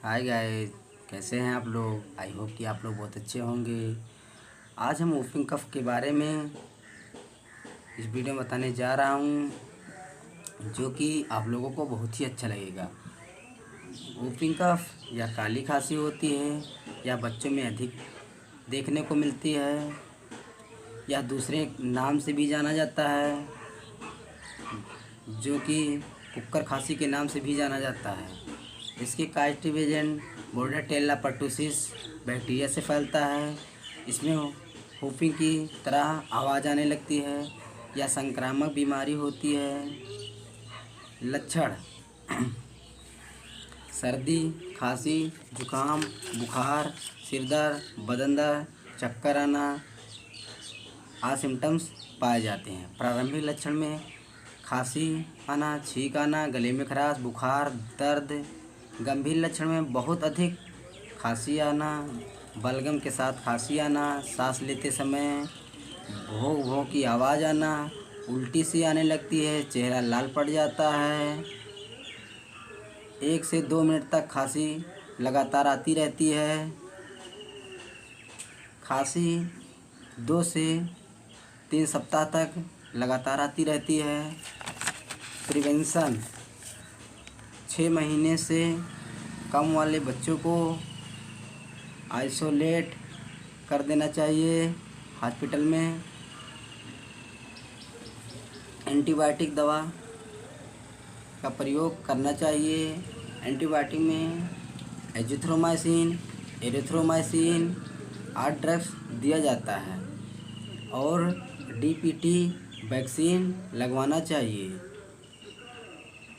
Hi guys, कैसे हैं आप लोग। आई होप कि आप लोग बहुत अच्छे होंगे। आज हम वूफिंग कफ के बारे में इस वीडियो में बताने जा रहा हूँ, जो कि आप लोगों को बहुत ही अच्छा लगेगा। वूफिंग कफ या काली खांसी होती है, या बच्चों में अधिक देखने को मिलती है, या दूसरे नाम से भी जाना जाता है, जो कि कुक्कर खांसी के नाम से भी जाना जाता है। इसके काइटिव एजेंट बोर्डेटेला पर्टुसिस बैक्टीरिया से फैलता है। इसमें हुफिंग की तरह आवाज़ आने लगती है या संक्रामक बीमारी होती है। लक्षण: सर्दी, खांसी, जुकाम, बुखार, सिर दर्द, बदन दर्द, चक्कर आना आदि सिम्टम्स पाए जाते हैं। प्रारंभिक लक्षण में खांसी आना, छींक आना, गले में खराश, बुखार, दर्द। गंभीर लक्षण में बहुत अधिक खांसी आना, बलगम के साथ खांसी आना, सांस लेते समय भों भों की आवाज़ आना, उल्टी सी आने लगती है, चेहरा लाल पड़ जाता है। 1 से 2 मिनट तक खांसी लगातार आती रहती है। खांसी 2 से 3 सप्ताह तक लगातार आती रहती है। प्रिवेंशन: 6 महीने से कम वाले बच्चों को आइसोलेट कर देना चाहिए हॉस्पिटल में। एंटीबायोटिक दवा का प्रयोग करना चाहिए। एंटीबायोटिक में एजिथ्रोमाइसिन, एरिथ्रोमाइसिन आदि ड्रग्स दिया जाता है और डीपीटी वैक्सीन लगवाना चाहिए।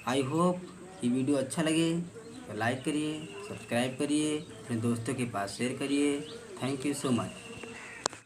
आई होप कि वीडियो अच्छा लगे तो लाइक करिए, सब्सक्राइब करिए, अपने दोस्तों के पास शेयर करिए। Thank you so much.